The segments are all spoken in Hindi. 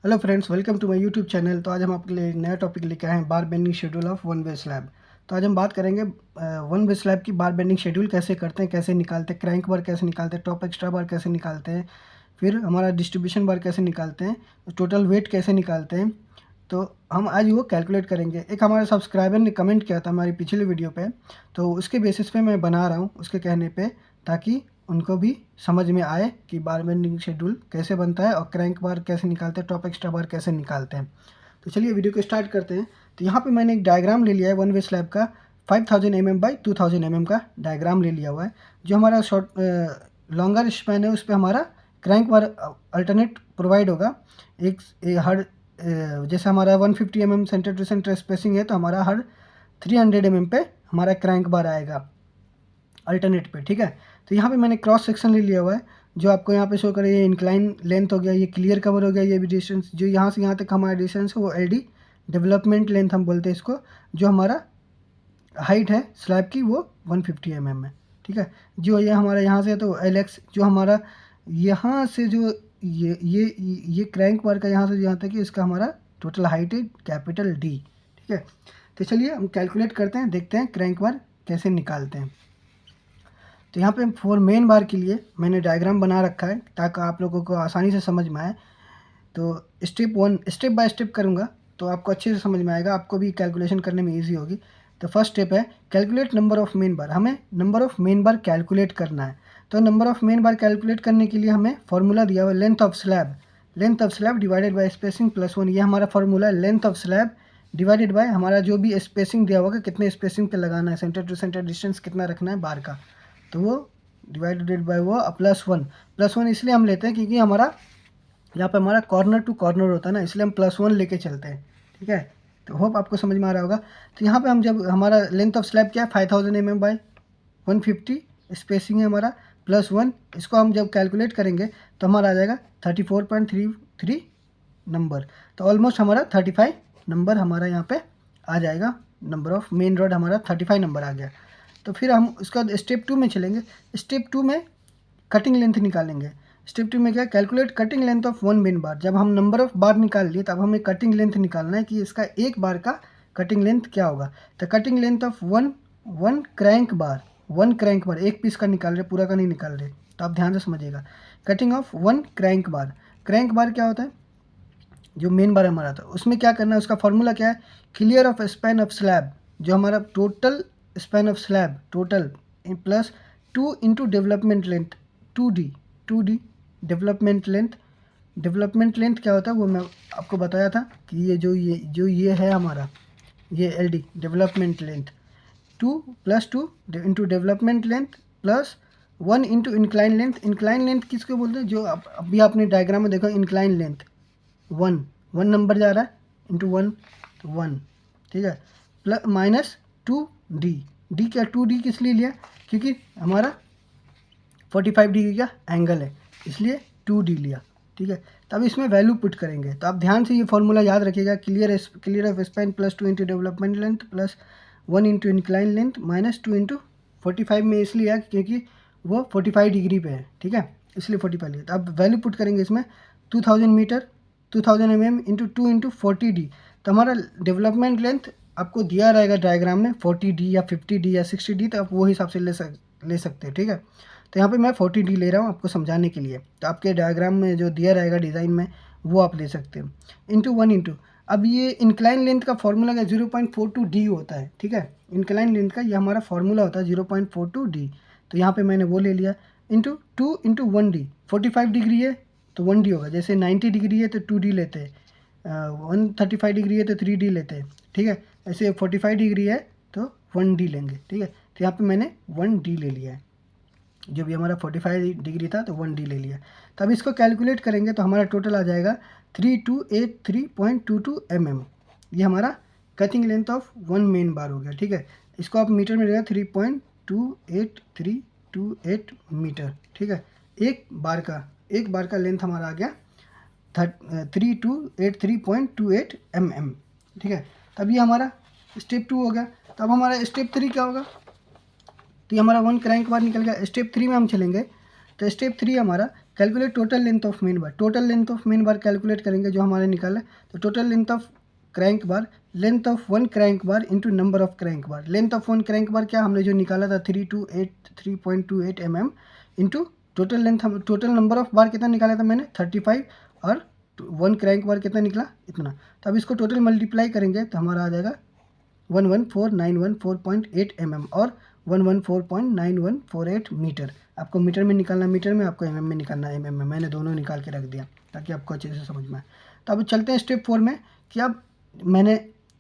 Hello friends, welcome to my YouTube channel. तो आज हम आपके लिए एक नया टॉपिक लेकर आए हैं, बार bending schedule of one way slab. तो आज हम बात करेंगे वन वे स्लैब की बार बेंडिंग शेड्यूल कैसे करते हैं, कैसे निकालते हैं, क्रैंक बार कैसे निकालते हैं, टॉप एक्स्ट्रा बार कैसे निकालते हैं, फिर हमारा डिस्ट्रीब्यूशन बार कैसे निकालते हैं, टोटल वेट कैसे निकालते हैं। तो हम आज वो कैलकुलेट करेंगे। एक हमारे सब्सक्राइबर ने कमेंट किया था हमारी पिछली वीडियो पे, तो उसके बेसिस पे मैं बना रहा हूँ उसके कहने पे, ताकि उनको भी समझ में आए कि बार बेंडिंग शेड्यूल कैसे बनता है और क्रैंक बार कैसे निकालते हैं, टॉप एक्स्ट्रा बार कैसे निकालते हैं। तो चलिए वीडियो को स्टार्ट करते हैं। तो यहाँ पे मैंने एक डायग्राम ले लिया है वन वे स्लैब का, 5000 mm बाई 2000 mm का डायग्राम ले लिया हुआ है। जो हमारा शॉर्ट लॉन्गर स्पैन है उस पर हमारा क्रैंक बार अल्टरनेट प्रोवाइड होगा। हर जैसे हमारा 150 mm centre to centre spacing है, तो हमारा हर 300 mm पे हमारा क्रैंक बार आएगा अल्टरनेट पे, ठीक है। तो यहाँ पे मैंने क्रॉस सेक्शन ले लिया हुआ है, जो आपको यहाँ पे शो करे। ये इंक्लाइन लेंथ हो गया, ये क्लियर कवर हो गया, ये भी डिस्टेंस जो यहाँ से यहाँ तक हमारा डिस्टेंस है वो एलडी डेवलपमेंट लेंथ हम बोलते हैं इसको। जो हमारा हाइट है स्लैब की वो 150 mm है, ठीक है। जो ये हमारा यहाँ से है तो एलएक्स, जो हमारा यहाँ से जो ये क्रैंक बार का यहाँ से यहाँ तक है, इसका हमारा टोटल हाइट है कैपिटल डी, ठीक है। तो चलिए हम कैलकुलेट करते हैं, देखते हैं क्रैंक बार कैसे निकालते हैं। तो यहाँ पे फॉर मेन बार के लिए मैंने डायग्राम बना रखा है ताकि आप लोगों को आसानी से समझ में आए। तो स्टेप बाय स्टेप करूँगा तो आपको अच्छे से समझ में आएगा, आपको भी कैलकुलेशन करने में इजी होगी। तो फर्स्ट स्टेप है calculate number of main bar. हमें number of main bar calculate करना है। तो number of main bar calculate करने के लिए हमें फॉर्मूला दिया हुआ है length of slab divided by spacing plus 1। ये हमारा फॉर्मूला है, length of slab divided by हमारा जो भी स्पेसिंग दिया होगा, कितने स्पेसिंग पे लगाना है, सेंटर टू सेंटर डिस्टेंस कितना रखना है बार का, तो वो डिवाइडेड बाय वो +1 इसलिए हम लेते हैं क्योंकि हमारा यहाँ पे हमारा कॉर्नर टू कॉर्नर होता है ना, इसलिए हम +1 लेके चलते हैं, ठीक है। तो होप आपको समझ में आ रहा होगा। तो यहाँ पे हम जब हमारा लेंथ ऑफ स्लैब क्या है 5000 mm बाई 150 स्पेसिंग है हमारा +1, इसको हम जब कैलकुलेट करेंगे तो हमारा आ जाएगा 34.33 नंबर। तो ऑलमोस्ट हमारा 35 नंबर हमारा यहाँ पे आ जाएगा। नंबर ऑफ मेन रोड हमारा 35 नंबर आ गया। तो फिर हम उसका स्टेप 2 में चलेंगे। स्टेप 2 में कटिंग लेंथ निकालेंगे। स्टेप 2 में क्या, calculate cutting length of one main बार। जब हम नंबर ऑफ बार निकाल लिए तब हमें कटिंग लेंथ निकालना है कि इसका एक बार का कटिंग लेंथ क्या होगा। तो cutting length of one crank bar, एक पीस का निकाल रहे, पूरा का नहीं निकाल रहे, तो आप ध्यान से समझिएगा। Cutting of one crank bar क्या होता है, जो मेन बार हमारा था उसमें क्या करना है, उसका फॉर्मूला क्या है, clear of span of slab. जो हमारा total span of slab total plus 2 into development length 2D development length क्या होता है वो मैं आपको बताया था कि ये है हमारा, ये LD development length 2 into development length plus 1 into incline length किसको बोलते हैं, जो अभी आपने डायग्राम में देखा इंक्लाइन लेंथ 1 नंबर जा रहा है इंटू 1, ठीक है, प्लस माइनस 2D क्या 2D किस लिए लिया, क्योंकि हमारा 45 डिग्री का एंगल है इसलिए 2D लिया, ठीक है। तो अब इसमें वैल्यू पुट करेंगे। तो आप ध्यान से ये फॉर्मूला याद रखिएगा, clear of span plus 2 into development length plus 1 into incline length minus 2 into 45 में इसलिए है क्योंकि वो 45 डिग्री पे है, ठीक है, इसलिए 45 लिया। तो अब वैल्यू पुट करेंगे इसमें 2000 mm इंटू 2 इंटू 40D। तो हमारा डेवलपमेंट लेंथ आपको दिया रहेगा डायग्राम में 40D या 50D या 60D, तो आप वो हिसाब से ले सकते हैं, ठीक है। तो यहाँ पे मैं 40D ले रहा हूँ आपको समझाने के लिए। तो आपके डायग्राम में जो दिया रहेगा डिज़ाइन में वो आप ले सकते हो। इंटू 1 इंटू, अब ये इंक्लाइन लेंथ का फॉर्मूला क्या 0.42D होता है, ठीक है। इंक्लाइन लेंथ का ये हमारा फॉर्मूला होता है 0.42D। तो यहाँ पे मैंने वो ले लिया इंटू 2 इंटू 1D। 45 डिग्री है तो 1D होगा, जैसे 90 डिग्री है तो 2D लेते हैं, 135 डिग्री है तो 3D लेते हैं, ठीक है। ऐसे 45 डिग्री है तो 1D लेंगे, ठीक है। तो यहाँ पे मैंने 1D ले लिया है, जो भी हमारा 45 डिग्री था तो 1D ले लिया। तब इसको कैलकुलेट करेंगे तो हमारा टोटल आ जाएगा 3283.22 mm। ये हमारा cutting length of one main बार हो गया, ठीक है। इसको आप मीटर में रहेगा 3.28328 मीटर, ठीक है। एक बार का लेंथ हमारा आ गया 3283.28 mm, ठीक है। तब ये हमारा स्टेप 2 हो गया। तब हमारा स्टेप 3 क्या होगा, तो ये हमारा वन क्रैंक बार निकल गया। स्टेप 3 में हम चलेंगे। तो स्टेप 3 हमारा calculate total length of main bar, total length of main bar calculate करेंगे जो हमारे निकाला है। तो total length of crank bar, length of one crank bar into number of crank bar. Length of one crank bar क्या हमने जो निकाला था 3.28 mm इंटू टोटल लेंथ, हम टोटल नंबर ऑफ बार कितना निकाला था मैंने 35, और वन क्रैंक बार कितना निकला इतना। तो अब इसको टोटल मल्टीप्लाई करेंगे तो हमारा आ जाएगा 114,914.8 mm और 114.9148 मीटर। आपको मीटर में निकालना मीटर में, आपको mm में निकालना mm में। मैंने दोनों निकाल के रख दिया ताकि आपको अच्छे से समझ में आए। तो अब चलते हैं स्टेप 4 में कि अब मैंने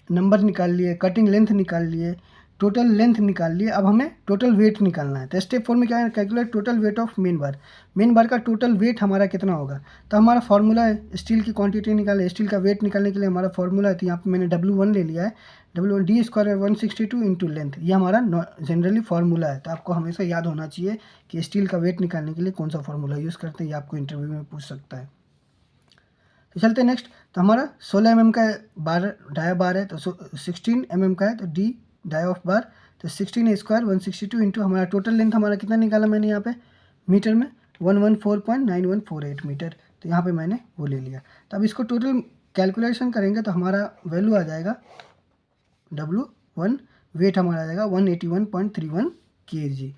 नंबर निकाल लिए, कटिंग लेंथ निकाल लिए, टोटल लेंथ निकाल लिए, अब हमें टोटल वेट निकालना है। तो स्टेप 4 में क्या है, calculate total weight of main bar. Main बार का टोटल वेट हमारा कितना होगा। तो हमारा फार्मूला है, स्टील की क्वांटिटी निकाले, स्टील का वेट निकालने के लिए हमारा फार्मूला है। तो यहाँ पे मैंने W1 ले लिया है, W1 D square 162 into length, ये हमारा जनरली फार्मूला है। तो आपको हमेशा याद होना चाहिए कि स्टील का वेट निकालने के लिए कौन सा फार्मूला यूज़ करते हैं, ये आपको इंटरव्यू में पूछ सकता है। तो चलते हैं नेक्स्ट। तो हमारा 16 mm का बार डाया बार है, तो 16 mm का है, तो D डाया ऑफ बार, तो 16 स्क्वायर 162 इंटू हमारा टोटल लेंथ हमारा कितना निकाला मैंने यहाँ पे मीटर में 114.9148 मीटर। तो यहाँ पे मैंने वो ले लिया। तो अब इसको टोटल कैलकुलेशन करेंगे तो हमारा वैल्यू आ जाएगा W1, वेट हमारा आ जाएगा 181.31 kg।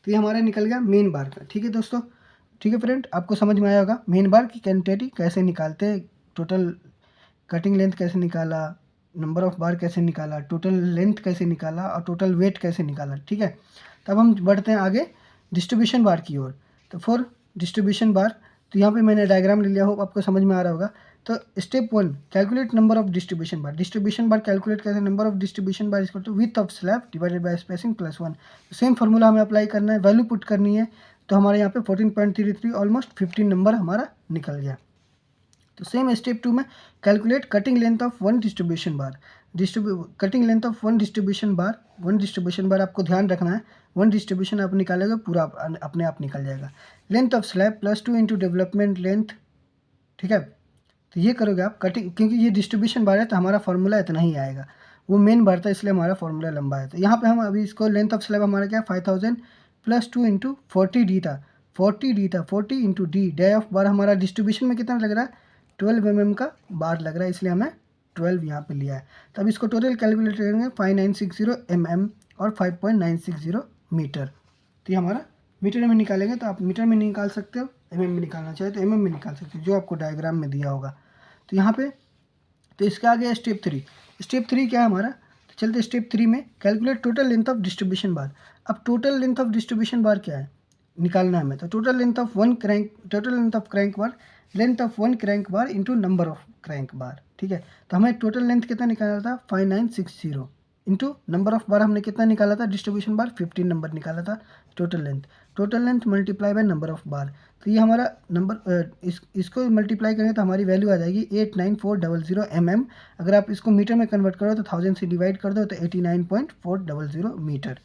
तो ये हमारा निकल गया मेन बार का। ठीक है दोस्तों, ठीक है फ्रेंड, आपको समझ में आया होगा मेन बार की क्वांटिटी कैसे निकालते हैं, टोटल कटिंग लेंथ कैसे निकाला, नंबर ऑफ बार कैसे निकाला, टोटल लेंथ कैसे निकाला और टोटल वेट कैसे निकाला। ठीक है, तब हम बढ़ते हैं आगे डिस्ट्रीब्यूशन बार की ओर। तो फॉर डिस्ट्रीब्यूशन बार, तो यहाँ पे मैंने डायग्राम ले लिया, होप आपको समझ में आ रहा होगा। तो step 1, calculate number of distribution bar. Distribution bar calculate करते हैं, number of distribution bar equal to width of slab divided by spacing plus 1। Same formula हमें अप्लाई करना है, वैल्यू पुट करनी है। तो हमारे यहाँ पे 14.33 ऑलमोस्ट 15 नंबर हमारा निकल गया। तो सेम स्टेप 2 में calculate cutting length of one distribution bar. Cutting length of one distribution bar आपको ध्यान रखना है, वन डिस्ट्रीब्यूशन आप निकालेगा पूरा अपने आप निकल जाएगा। Length of slab +2 into development length. ठीक है, तो ये करोगे आप कटिंग, क्योंकि ये डिस्ट्रीब्यूशन बार है तो हमारा फार्मूला इतना ही आएगा, वो मेन बार था इसलिए हमारा फार्मूला लंबा है। तो यहाँ पे हम अभी इसको लेंथ ऑफ स्लैब हमारा क्या 5000 +2 इंटू 40D था, 40 इंटू D डे ऑफ बार हमारा डिस्ट्रीब्यूशन में कितना लग रहा है 12 mm का बार लग रहा है, इसलिए हमें 12 यहाँ पे लिया है। तब इसको टोटल कैलकुलेट करेंगे 5960 mm और 5.960 मीटर। तो ये हमारा मीटर में निकालेंगे, तो आप मीटर में निकाल सकते हो, mm में निकालना चाहे तो mm में निकाल सकते हो, जो आपको डायग्राम में दिया होगा। तो यहाँ पे तो इसका आ गया स्टेप 3। स्टेप 3 क्या है हमारा, तो चलते स्टेप 3 में calculate total length of distribution bar. अब total length of distribution bar क्या है निकालना है हमें। तो total length of crank bar, length of one crank bar into number of crank bar. ठीक है, तो हमें टोटल लेंथ कितना निकाला था 5960 इंटू नंबर ऑफ बार हमने कितना निकाला था डिस्ट्रीब्यूशन बार 15 नंबर निकाला था। Total length multiply by number of बार। तो ये हमारा नंबर इसको मल्टीप्लाई करेंगे तो हमारी वैल्यू आ जाएगी 89400 mm। अगर आप इसको मीटर में कन्वर्ट करो तो 1000 से डिवाइड कर दो तो 89.400 मीटर।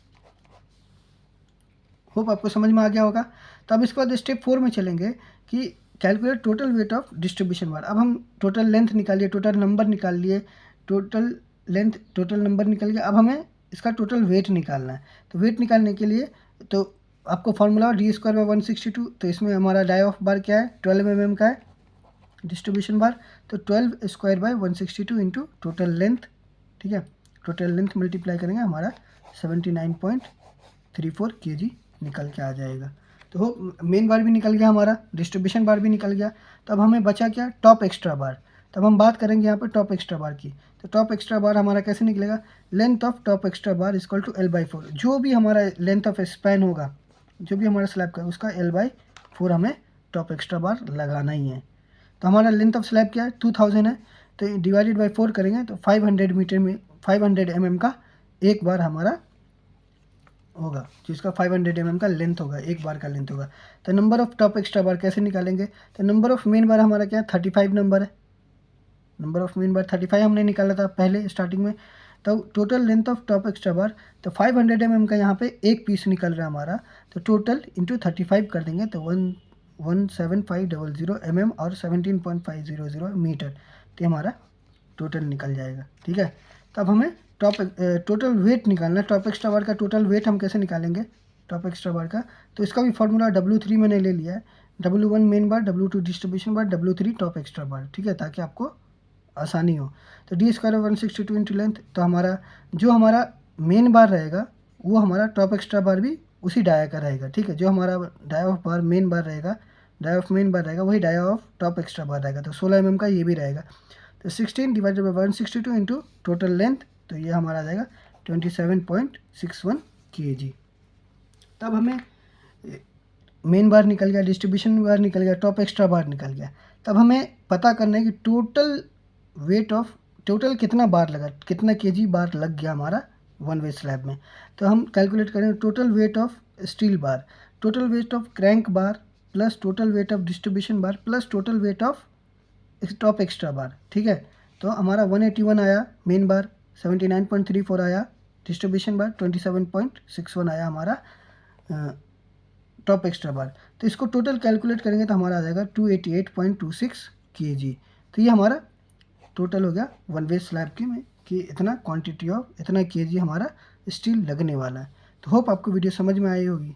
होप आपको समझ में आ गया होगा। तो अब इसके बाद स्टेप 4 में चलेंगे कि calculate total weight of distribution bar. अब हम टोटल लेंथ निकालिए, टोटल नंबर निकाल लिए, टोटल लेंथ टोटल नंबर निकल गया। अब हमें इसका टोटल वेट निकालना है। तो वेट निकालने के लिए तो आपको फार्मूला D स्क्वायर बाय 162, तो इसमें हमारा डाई ऑफ बार क्या है 12 mm का है डिस्ट्रीब्यूशन बार, तो 12 square by 162 into total length. ठीक है, टोटल लेंथ मल्टीप्लाई करेंगे हमारा 79.34 kg निकल के आ जाएगा। तो हो मेन बार भी निकल गया हमारा, डिस्ट्रीब्यूशन बार भी निकल गया। तो अब हमें बचा क्या टॉप एक्स्ट्रा बार। तब हम बात करेंगे यहाँ पर टॉप एक्स्ट्रा बार की। तो टॉप एक्स्ट्रा बार हमारा कैसे निकलेगा, length of top extra bar equal to L/4। जो भी हमारा लेंथ ऑफ स्पैन होगा, जो भी हमारा स्लैब का उसका L/4 हमें टॉप एक्स्ट्रा बार लगाना ही है। तो हमारा लेंथ ऑफ स्लैब क्या है 2000 है, तो डिवाइडेड बाई 4 करेंगे तो 500 मीटर में 500 mm का एक बार हमारा होगा, जिसका 500 mm का लेंथ होगा, एक बार का लेंथ होगा। तो नंबर ऑफ टॉप एक्स्ट्रा बार कैसे निकालेंगे, तो नंबर ऑफ मेन बार हमारा क्या है 35 नंबर है, नंबर ऑफ मेन बार 35 हमने निकाला था पहले स्टार्टिंग में। तो total length of top extra bar, तो 500 mm का यहाँ पे एक पीस निकल रहा है हमारा, तो टोटल इंटू 35 कर देंगे तो 17500 mm और 17.500 मीटर। तो हमारा टोटल निकल जाएगा। ठीक है, तब हमें टोटल वेट निकालना है। टॉप एक्स्ट्रा बार का टोटल वेट हम कैसे निकालेंगे टॉप एक्स्ट्रा बार का, तो इसका भी फार्मूला W3 मैंने ले लिया है, W1 main bar, W2 distribution bar, W3 top extra bar, ठीक है, ताकि आपको आसानी हो। तो डी स्क्वायर 162 इंटू लेंथ, तो हमारा जो हमारा मेन बार रहेगा वो हमारा टॉप एक्स्ट्रा बार भी उसी डाया का रहेगा, ठीक है। जो हमारा dia of bar main bar रहेगा, डाया ऑफ मेन बार रहेगा, वही dia of top extra bar रहेगा। तो 16 mm का ये भी रहेगा। तो 16 divided by 162 into total length, तो ये हमारा आ जाएगा 27.61 kg। तब हमें मेन बार निकल गया, डिस्ट्रीब्यूशन बार निकल गया, टॉप एक्स्ट्रा बार निकल गया। तब हमें पता करना है कि टोटल कितना बार लगा, कितना केजी बार लग गया हमारा वन वे स्लैब में। तो हम कैलकुलेट करेंगे total weight of steel bar, total weight of crank bar, plus total weight of distribution bar, plus total weight of top extra bar, ठीक है। तो हमारा 181 आया मेन बार, 79.34 आया डिस्ट्रीब्यूशन बार, 27.61 आया हमारा टॉप एक्स्ट्रा बार। तो इसको टोटल कैलकुलेट करेंगे तो हमारा आ जाएगा 288.26 kg। तो ये हमारा टोटल हो गया वन वे स्लैब की में कि इतना क्वांटिटी ऑफ इतना केजी हमारा स्टील लगने वाला है। तो होप आपको वीडियो समझ में आई होगी।